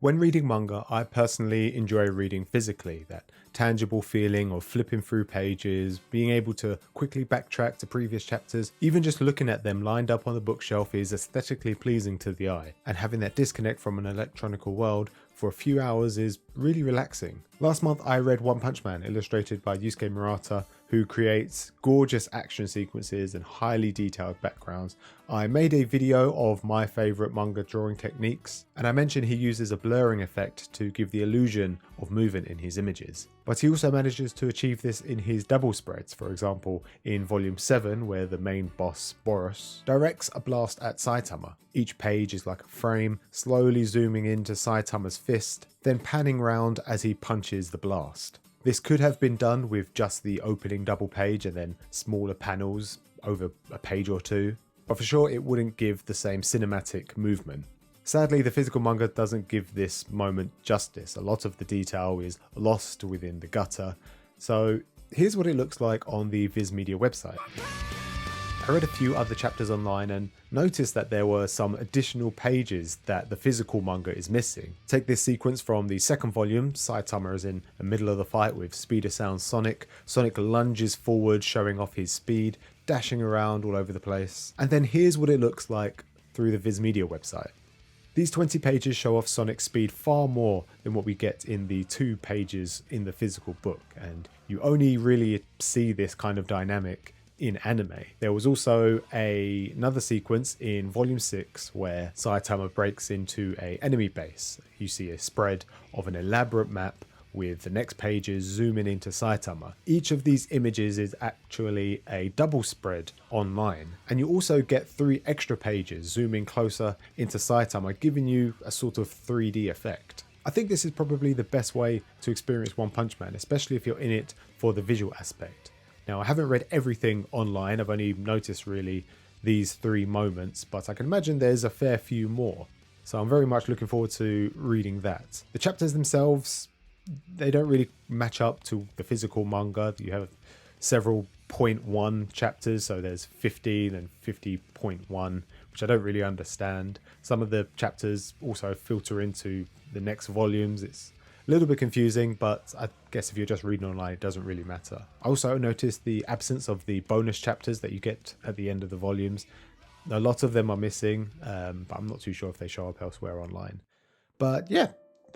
When reading manga, I personally enjoy reading physically, that tangible feeling of flipping through pages, being able to quickly backtrack to previous chapters. Even just looking at them lined up on the bookshelf is aesthetically pleasing to the eye, and having that disconnect from an electronical world for a few hours is really relaxing. Last month I read One Punch Man, illustrated by Yusuke Murata, who creates gorgeous action sequences and highly detailed backgrounds. I made a video of my favourite manga drawing techniques, and I mentioned he uses a blurring effect to give the illusion of movement in his images. But he also manages to achieve this in his double spreads, for example in volume 7 where the main boss, Boros, directs a blast at Saitama. Each page is like a frame, slowly zooming into Saitama's fist, then panning round as he punches the blast. This could have been done with just the opening double page and then smaller panels over a page or two, but for sure it wouldn't give the same cinematic movement. Sadly, the physical manga doesn't give this moment justice. A lot of the detail is lost within the gutter. So here's what it looks like on the Viz Media website. I read a few other chapters online and noticed that there were some additional pages that the physical manga is missing. Take this sequence from the second volume. Saitama is in the middle of the fight with Speeder Sound Sonic. Sonic lunges forward, showing off his speed, dashing around all over the place. And then here's what it looks like through the Viz Media website. These 20 pages show off Sonic's speed far more than what we get in the 2 pages in the physical book, and you only really see this kind of dynamic in anime. There was also another sequence in volume 6 where Saitama breaks into an enemy base. You see a spread of an elaborate map with the next pages zooming into Saitama. Each of these images is actually a double spread online, and you also get 3 extra pages zooming closer into Saitama, giving you a sort of 3D effect. I think this is probably the best way to experience One Punch Man, especially if you're in it for the visual aspect. Now, I haven't read everything online, I've only noticed really these 3 moments, but I can imagine there's a fair few more. So I'm very much looking forward to reading that. The chapters themselves, they don't really match up to the physical manga. You have several 0.1 chapters, so there's 50 and 50.1, which I don't really understand. Some of the chapters also filter into the next volumes. It's a little bit confusing, but I guess if you're just reading online, it doesn't really matter. I also noticed the absence of the bonus chapters that you get at the end of the volumes. A lot of them are missing, but I'm not too sure if they show up elsewhere online. But yeah,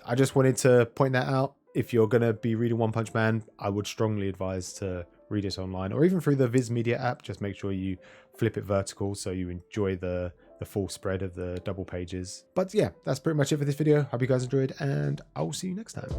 I just wanted to point that out. If you're going to be reading One Punch Man, I would strongly advise to read it online or even through the Viz Media app. Just make sure you flip it vertical so you enjoy the full spread of the double pages. But yeah, that's pretty much it for this video. Hope you guys enjoyed, and I'll see you next time.